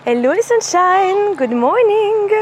Hello les sunshine, good morning.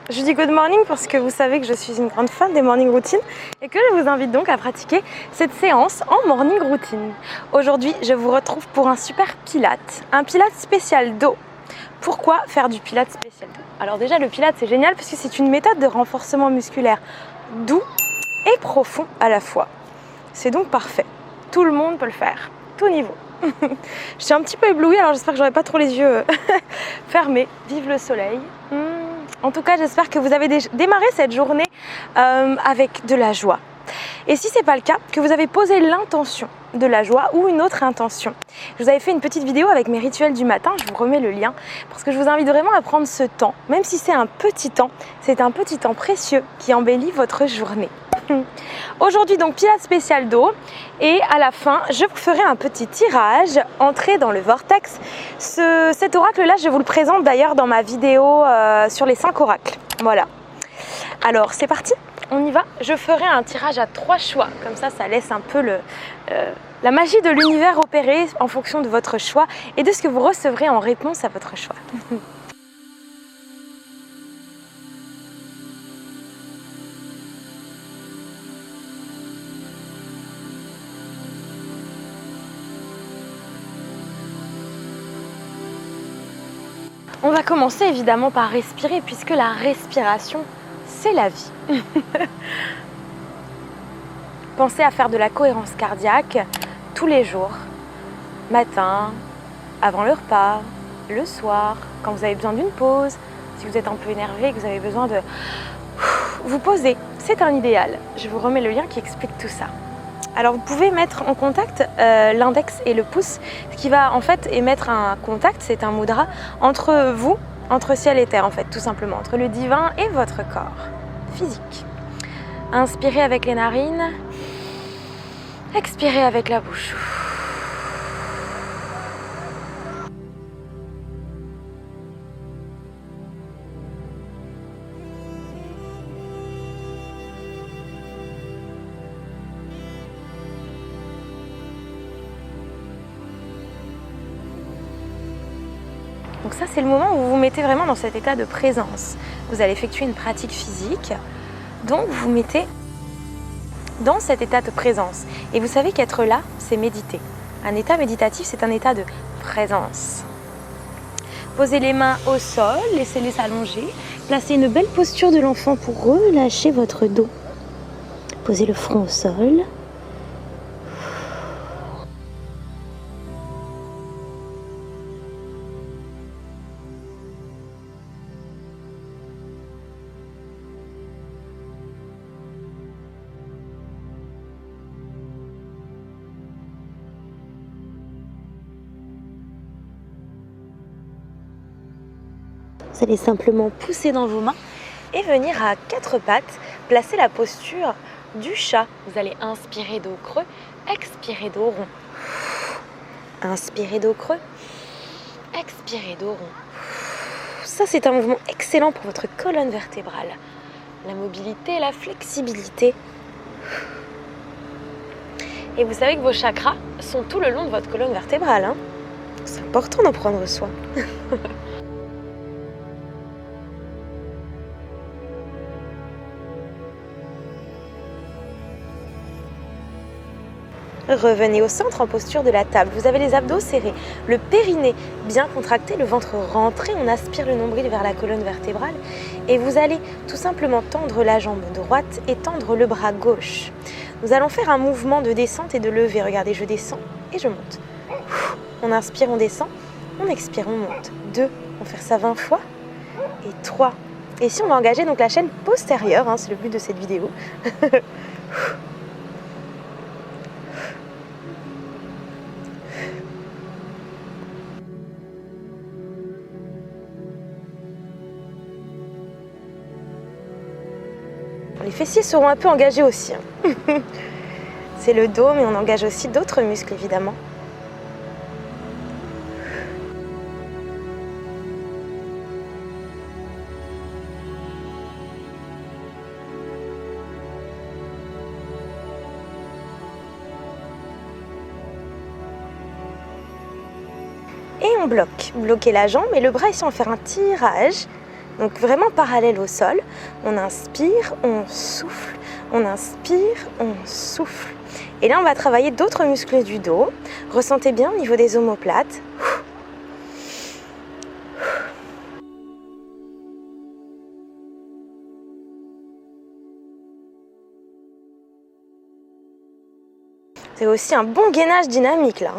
Je dis good morning parce que vous savez que je suis une grande fan des morning routines et que je vous invite donc à pratiquer cette séance en morning routine. Aujourd'hui, je vous retrouve pour un super pilate, un pilate spécial dos. Pourquoi faire du pilate spécial dos? Alors déjà, le pilate c'est génial parce que c'est une méthode de renforcement musculaire doux et profond à la fois. C'est donc parfait. Tout le monde peut le faire, tout niveau. Je suis un petit peu éblouie, alors j'espère que j'aurai pas trop les yeux fermés. Vive le soleil. En tout cas, j'espère que vous avez démarré cette journée avec de la joie. Et si ce n'est pas le cas, que vous avez posé l'intention de la joie ou une autre intention. Je vous avais fait une petite vidéo avec mes rituels du matin, je vous remets le lien, parce que je vous invite vraiment à prendre ce temps, même si c'est un petit temps précieux qui embellit votre journée. Aujourd'hui donc pilate spécial dos et à la fin je vous ferai un petit tirage, entrer dans le vortex. Cet oracle là je vous le présente d'ailleurs dans ma vidéo sur les 5 oracles. Voilà. Alors c'est parti, on y va. Je ferai un tirage à 3 choix, comme ça laisse un peu la magie de l'univers opérer en fonction de votre choix et de ce que vous recevrez en réponse à votre choix. On va commencer évidemment par respirer puisque la respiration, c'est la vie. Pensez à faire de la cohérence cardiaque tous les jours, matin, avant le repas, le soir, quand vous avez besoin d'une pause, si vous êtes un peu énervé et que vous avez besoin de vous poser. C'est un idéal. Je vous remets le lien qui explique tout ça. Alors vous pouvez mettre en contact l'index et le pouce, ce qui va en fait émettre un contact, c'est un mudra, entre vous, entre ciel et terre en fait, tout simplement, entre le divin et votre corps physique. Inspirez avec les narines, expirez avec la bouche. Donc ça, c'est le moment où vous vous mettez vraiment dans cet état de présence. Vous allez effectuer une pratique physique, donc vous vous mettez dans cet état de présence. Et vous savez qu'être là, c'est méditer. Un état méditatif, c'est un état de présence. Posez les mains au sol, laissez-les s'allonger. Placez une belle posture de l'enfant pour relâcher votre dos. Posez le front au sol. Vous allez simplement pousser dans vos mains et venir à 4 pattes, placer la posture du chat. Vous allez inspirer dos creux, expirer dos rond. Inspirez dos creux, expirez dos rond. Ça, c'est un mouvement excellent pour votre colonne vertébrale. La mobilité, la flexibilité. Et vous savez que vos chakras sont tout le long de votre colonne vertébrale. Hein. C'est important d'en prendre soin. Revenez au centre en posture de la table. Vous avez les abdos serrés, le périnée bien contracté, le ventre rentré. On aspire le nombril vers la colonne vertébrale et vous allez tout simplement tendre la jambe droite et tendre le bras gauche. Nous allons faire un mouvement de descente et de levée. Regardez, je descends et je monte. On inspire, on descend. On expire, on monte. 2, on va faire ça 20 fois. Et 3. Et si on va engager donc la chaîne postérieure, hein, c'est le but de cette vidéo. Les fessiers seront un peu engagés aussi. C'est le dos, mais on engage aussi d'autres muscles évidemment. et on bloque. Bloquer la jambe et le bras ici on va faire un tirage, donc vraiment parallèle au sol. On inspire, on souffle, on inspire, on souffle. Et là on va travailler d'autres muscles du dos. Ressentez bien au niveau des omoplates. C'est aussi un bon gainage dynamique là.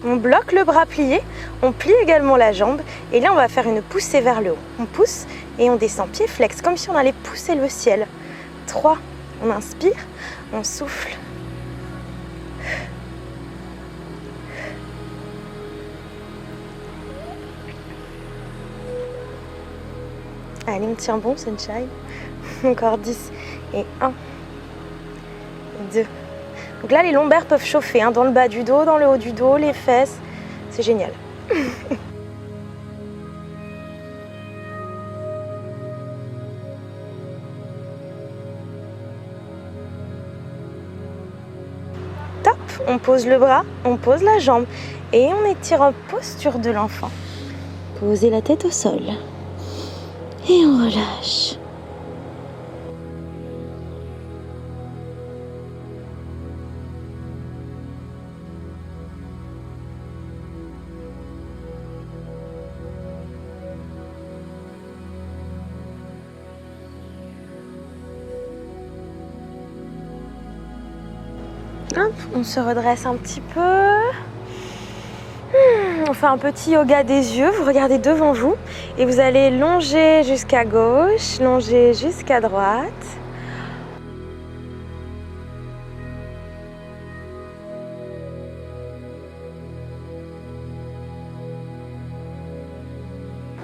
On bloque le bras plié, on plie également la jambe et là on va faire une poussée vers le haut. On pousse et on descend pied flex comme si on allait pousser le ciel. 3, on inspire, on souffle. Allez, on tient bon, Sunshine. Encore 10 et 1, 2. Donc là, les lombaires peuvent chauffer hein, dans le bas du dos, dans le haut du dos, les fesses. C'est génial. Top, on pose le bras, on pose la jambe et on étire en posture de l'enfant. Posez la tête au sol et on relâche. Hop, on se redresse un petit peu. On fait un petit yoga des yeux. Vous regardez devant vous et vous allez longer jusqu'à gauche, longer jusqu'à droite.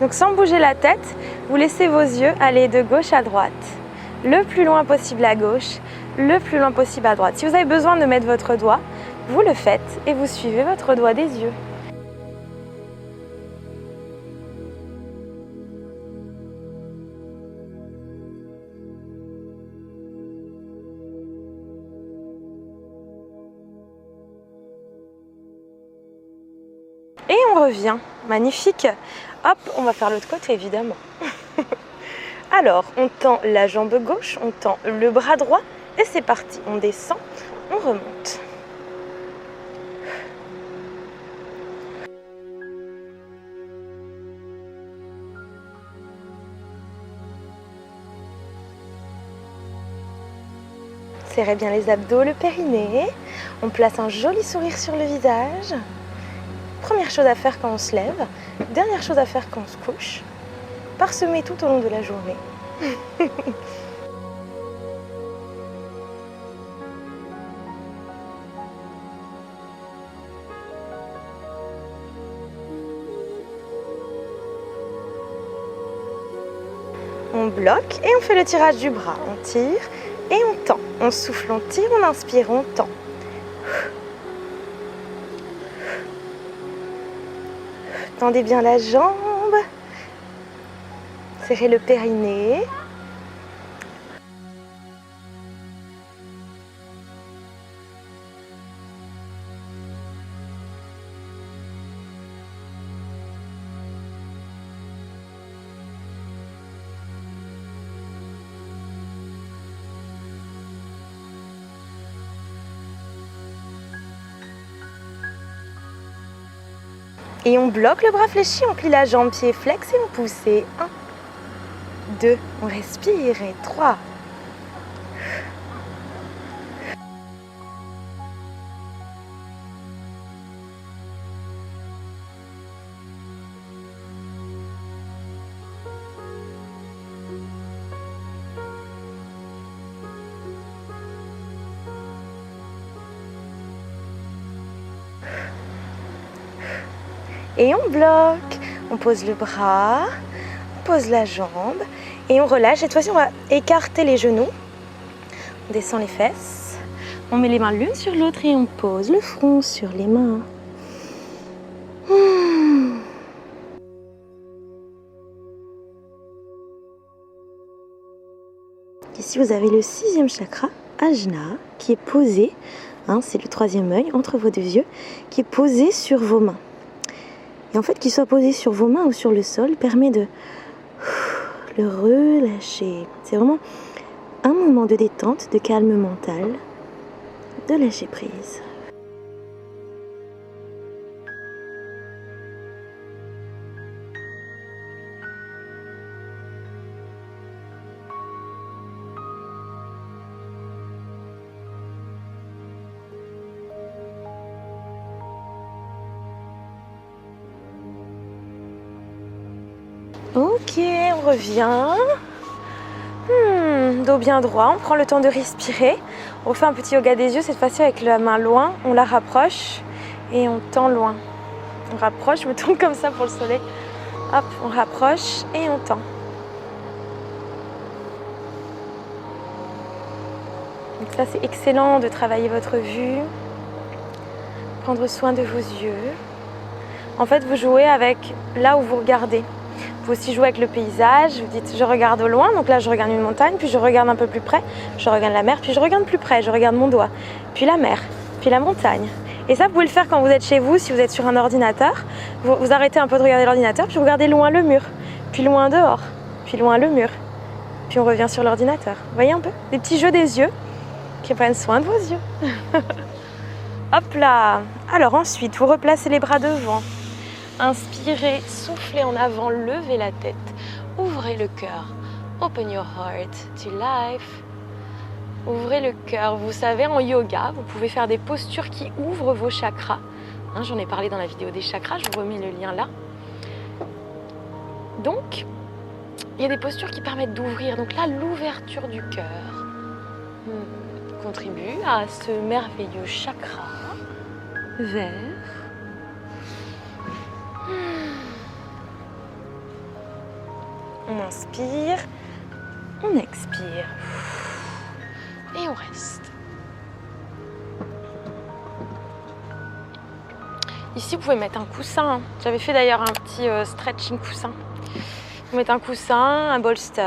Donc sans bouger la tête, vous laissez vos yeux aller de gauche à droite. Le plus loin possible à gauche, le plus loin possible à droite. Si vous avez besoin de mettre votre doigt, vous le faites et vous suivez votre doigt des yeux. Et on revient. Magnifique. Hop, on va faire l'autre côté évidemment. Alors, on tend la jambe gauche, on tend le bras droit et c'est parti. On descend, on remonte. Serrez bien les abdos, le périnée. On place un joli sourire sur le visage. Première chose à faire quand on se lève, dernière chose à faire quand on se couche. Parsemer tout au long de la journée. On bloque et on fait le tirage du bras. On tire et on tend. On souffle, on tire, on inspire, on tend. Tendez bien la jambe. Serrez le périnée. Et on bloque le bras fléchi, on plie la jambe, pied flex et on pousse. Et 1, 2, on respire et 3. Et on bloque, on pose le bras, on pose la jambe et on relâche. Cette fois-ci, on va écarter les genoux. On descend les fesses, On met les mains l'une sur l'autre et on pose le front sur les mains. Ici, vous avez le 6e chakra, Ajna, qui est posé, hein, c'est le 3e œil entre vos 2 yeux, qui est posé sur vos mains. Et en fait, qu'il soit posé sur vos mains ou sur le sol permet de le relâcher. C'est vraiment un moment de détente, de calme mental, de lâcher prise. Ok, on revient. Dos bien droit, on prend le temps de respirer. On refait un petit yoga des yeux, cette fois-ci avec la main loin. On la rapproche et on tend loin. On rapproche, je me tourne comme ça pour le soleil. Hop, on rapproche et on tend. Donc ça, c'est excellent de travailler votre vue. Prendre soin de vos yeux. En fait, vous jouez avec là où vous regardez. Vous pouvez aussi jouer avec le paysage, vous dites je regarde au loin, donc là je regarde une montagne, puis je regarde un peu plus près, je regarde la mer, puis je regarde plus près, je regarde mon doigt, puis la mer, puis la montagne. Et ça vous pouvez le faire quand vous êtes chez vous, si vous êtes sur un ordinateur, vous arrêtez un peu de regarder l'ordinateur, puis vous regardez loin le mur, puis loin dehors, puis loin le mur, puis on revient sur l'ordinateur. Vous voyez un peu? Des petits jeux des yeux qui prennent soin de vos yeux. Hop là! Alors ensuite, vous replacez les bras devant. Inspirez, soufflez en avant, levez la tête, ouvrez le cœur. Open your heart to life. Ouvrez le cœur. Vous savez, en yoga, vous pouvez faire des postures qui ouvrent vos chakras. Hein, j'en ai parlé dans la vidéo des chakras, je vous remets le lien là. Donc, il y a des postures qui permettent d'ouvrir. Donc là, l'ouverture du cœur contribue à ce merveilleux chakra vert. On inspire, on expire et on reste. Ici, vous pouvez mettre un coussin. J'avais fait d'ailleurs un petit stretching coussin. Vous mettez un coussin, un bolster.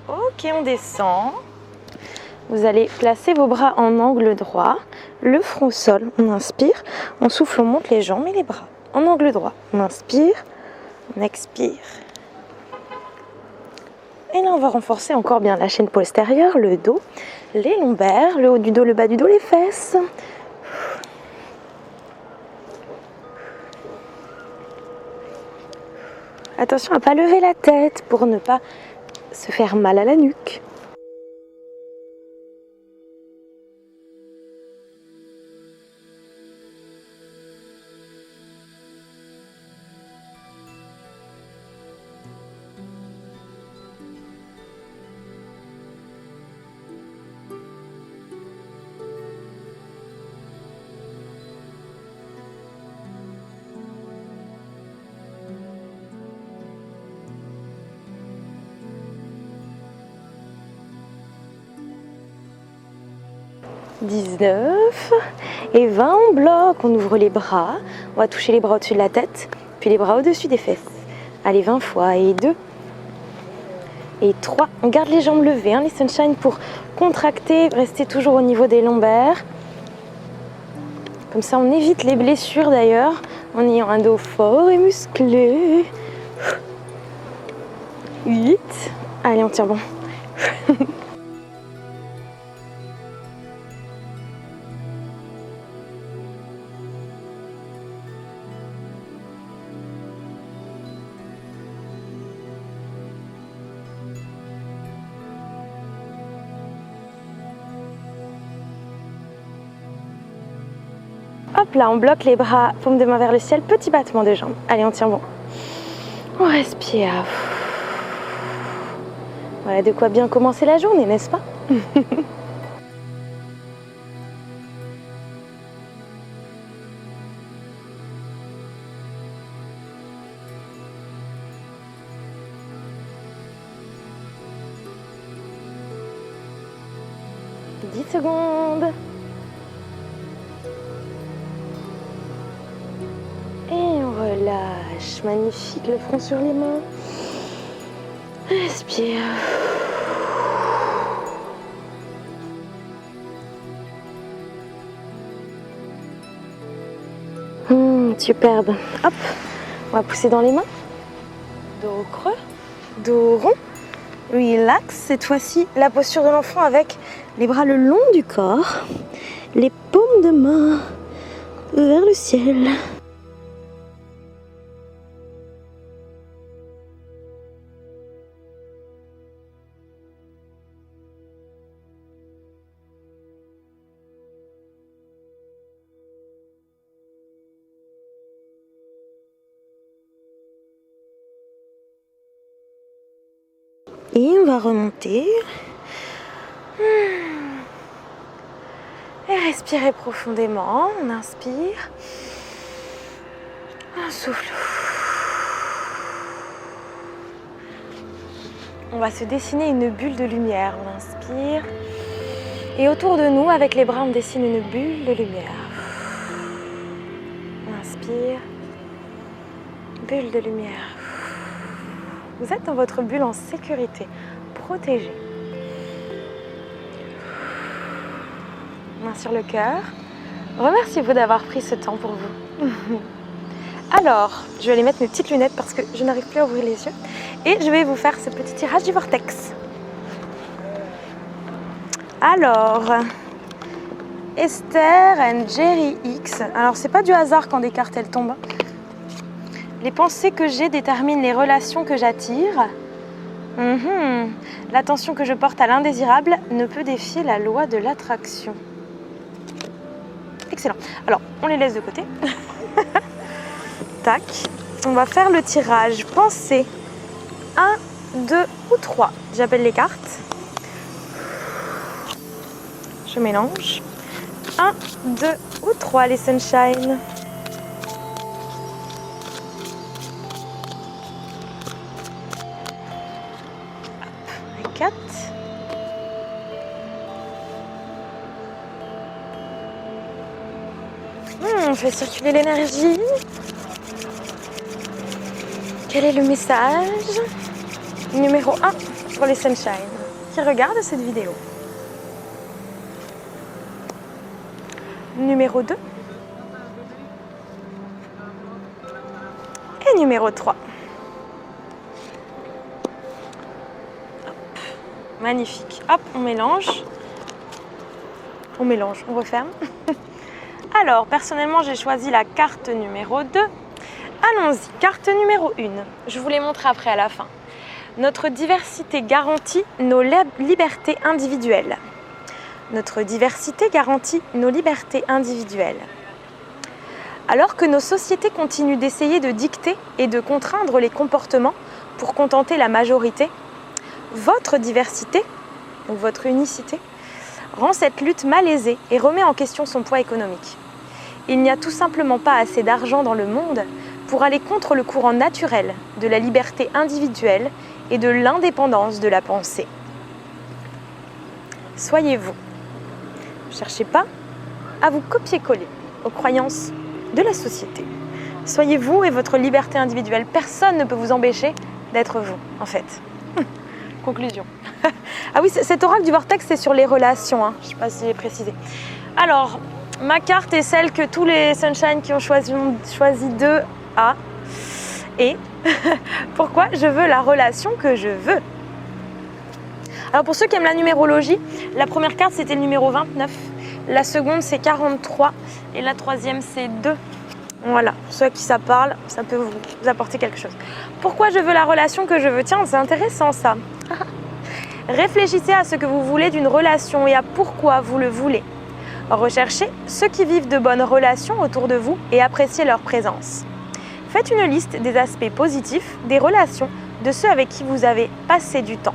Ok, on descend. Vous allez placer vos bras en angle droit, le front au sol. On inspire, on souffle, on monte les jambes et les bras. En angle droit, on inspire, on expire. Et là, on va renforcer encore bien la chaîne postérieure, le dos, les lombaires, le haut du dos, le bas du dos, les fesses. Attention à ne pas lever la tête pour ne pas se faire mal à la nuque. « 19 et 20, on bloque, on ouvre les bras, on va toucher les bras au-dessus de la tête, puis les bras au-dessus des fesses. Allez, 20 fois, et 2, et 3, on garde les jambes levées, hein, les sunshine pour contracter, rester toujours au niveau des lombaires. Comme ça, on évite les blessures d'ailleurs, en ayant un dos fort et musclé. 8, allez, on tire bon. Hop là, on bloque les bras, paume de main vers le ciel, petit battement de jambes. Allez, on tient bon. On respire. Voilà de quoi bien commencer la journée, n'est-ce pas? 10 secondes. Et on relâche. Magnifique, le front sur les mains. Respire. Superbe. Hop, on va pousser dans les mains. Dos creux, dos rond. Relax. Cette fois-ci, la posture de l'enfant avec les bras le long du corps, les paumes de main vers le ciel. Et on va remonter. Et respirer profondément. On inspire. On souffle. On va se dessiner une bulle de lumière. On inspire. Et autour de nous, avec les bras, on dessine une bulle de lumière. On inspire. Bulle de lumière. Vous êtes dans votre bulle en sécurité, protégée. Main sur le cœur. Remerciez-vous d'avoir pris ce temps pour vous. Alors, je vais aller mettre mes petites lunettes parce que je n'arrive plus à ouvrir les yeux. Et je vais vous faire ce petit tirage du vortex. Alors, Esther and Jerry X. Alors, c'est pas du hasard quand des cartes elles tombent. Les pensées que j'ai déterminent les relations que j'attire. L'attention que je porte à l'indésirable ne peut défier la loi de l'attraction. Excellent. Alors, on les laisse de côté. Tac. On va faire le tirage. Pensée 1, 2 ou 3. J'appelle les cartes. Je mélange. 1, 2 ou 3 les sunshine. 4. On fait circuler l'énergie. Quel est le message? Numéro 1 pour les sunshine qui regardent cette vidéo. Numéro 2. Et numéro 3. Magnifique. Hop, on mélange. On referme. Alors, personnellement, j'ai choisi la carte numéro 2. Allons-y, carte numéro 1. Je vous les montre après à la fin. Notre diversité garantit nos libertés individuelles. Notre diversité garantit nos libertés individuelles. Alors que nos sociétés continuent d'essayer de dicter et de contraindre les comportements pour contenter la majorité, votre diversité, ou votre unicité, rend cette lutte malaisée et remet en question son poids économique. Il n'y a tout simplement pas assez d'argent dans le monde pour aller contre le courant naturel de la liberté individuelle et de l'indépendance de la pensée. Soyez-vous. Ne cherchez pas à vous copier-coller aux croyances de la société. Soyez vous et votre liberté individuelle. Personne ne peut vous empêcher d'être vous, en fait. Conclusion. Ah oui, cet oracle du vortex, c'est sur les relations. Je ne sais pas si j'ai précisé. Alors, ma carte est celle que tous les sunshine qui ont choisi 2A. Et pourquoi je veux la relation que je veux. Alors pour ceux qui aiment la numérologie, la première carte c'était le numéro 29, la seconde c'est 43 et la troisième c'est 2. Voilà, pour ceux à qui ça parle, ça peut vous apporter quelque chose. Pourquoi je veux la relation que je veux? Tiens, c'est intéressant ça. Réfléchissez à ce que vous voulez d'une relation et à pourquoi vous le voulez. Recherchez ceux qui vivent de bonnes relations autour de vous et appréciez leur présence. Faites une liste des aspects positifs des relations de ceux avec qui vous avez passé du temps.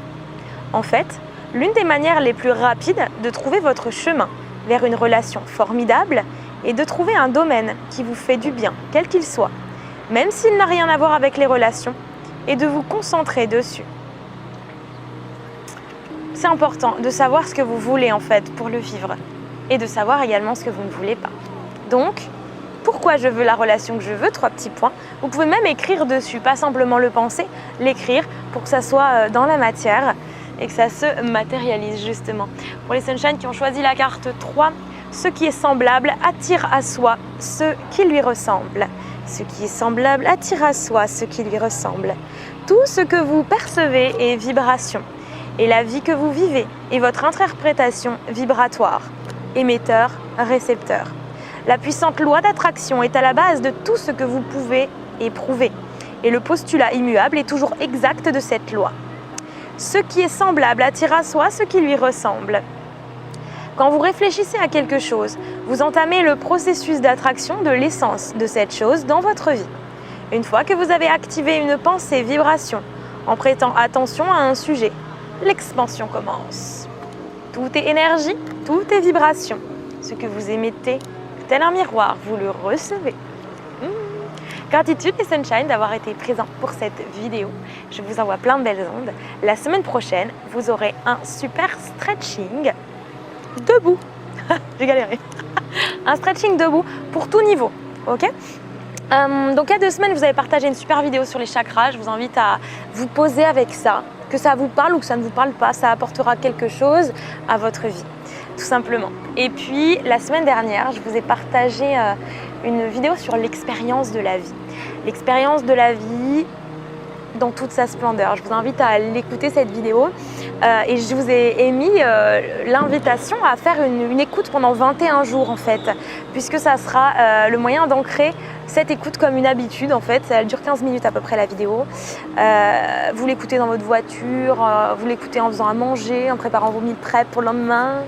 En fait, l'une des manières les plus rapides de trouver votre chemin vers une relation formidable est de trouver un domaine qui vous fait du bien, quel qu'il soit, même s'il n'a rien à voir avec les relations, et de vous concentrer dessus. C'est important de savoir ce que vous voulez en fait pour le vivre et de savoir également ce que vous ne voulez pas. Donc, pourquoi je veux la relation que je veux, 3 petits points. Vous pouvez même écrire dessus, pas simplement le penser, l'écrire pour que ça soit dans la matière et que ça se matérialise justement. Pour les Sunshine qui ont choisi la carte 3, ce qui est semblable attire à soi ce qui lui ressemble. Ce qui est semblable attire à soi ce qui lui ressemble. Tout ce que vous percevez est vibration. Et la vie que vous vivez est votre interprétation vibratoire. Émetteur, récepteur. La puissante loi d'attraction est à la base de tout ce que vous pouvez éprouver. Et le postulat immuable est toujours exact de cette loi. Ce qui est semblable attire à soi ce qui lui ressemble. Quand vous réfléchissez à quelque chose, vous entamez le processus d'attraction de l'essence de cette chose dans votre vie. Une fois que vous avez activé une pensée vibration en prêtant attention à un sujet, l'expansion commence. Tout est énergie, tout est vibration. Ce que vous émettez, tel un miroir, vous le recevez. Gratitude les Sunshine d'avoir été présents pour cette vidéo. Je vous envoie plein de belles ondes. La semaine prochaine, vous aurez un super stretching debout. J'ai galéré. Un stretching debout pour tout niveau. Ok ? Donc il y a 2 semaines, vous avez partagé une super vidéo sur les chakras. Je vous invite à vous poser avec ça. Que ça vous parle ou que ça ne vous parle pas, ça apportera quelque chose à votre vie, tout simplement. Et puis, la semaine dernière, je vous ai partagé une vidéo sur l'expérience de la vie. L'expérience de la vie dans toute sa splendeur. Je vous invite à l'écouter cette vidéo et je vous ai émis l'invitation à faire une écoute pendant 21 jours en fait, puisque ça sera le moyen d'ancrer cette écoute comme une habitude en fait. Elle dure 15 minutes à peu près la vidéo. Vous l'écoutez dans votre voiture, vous l'écoutez en faisant à manger, en préparant vos meal prep pour le lendemain,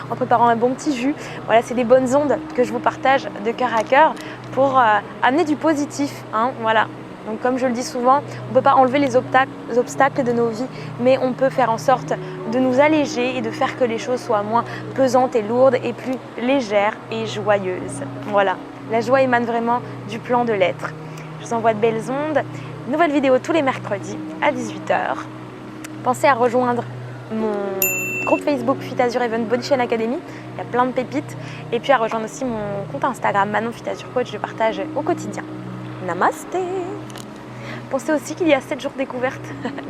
en préparant un bon petit jus. Voilà, c'est des bonnes ondes que je vous partage de cœur à cœur pour amener du positif. Hein, voilà. Donc comme je le dis souvent, on ne peut pas enlever les obstacles de nos vies, mais on peut faire en sorte de nous alléger et de faire que les choses soient moins pesantes et lourdes et plus légères et joyeuses. Voilà, la joie émane vraiment du plan de l'être. Je vous envoie de belles ondes. Nouvelle vidéo tous les mercredis à 18 h. Pensez à rejoindre mon groupe Facebook Fit Azur Even Body Shine Academy. Il y a plein de pépites. Et puis à rejoindre aussi mon compte Instagram Manon Fit Azur Coach. Je partage au quotidien. Namasté. Pensez aussi qu'il y a 7 jours découverte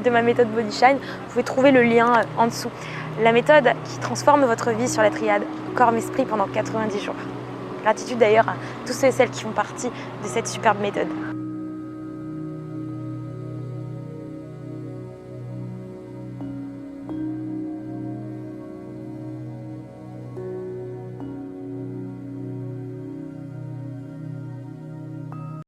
de ma méthode Body Shine. Vous pouvez trouver le lien en dessous. La méthode qui transforme votre vie sur la triade corps-esprit pendant 90 jours. Gratitude d'ailleurs à tous ceux et celles qui font partie de cette superbe méthode.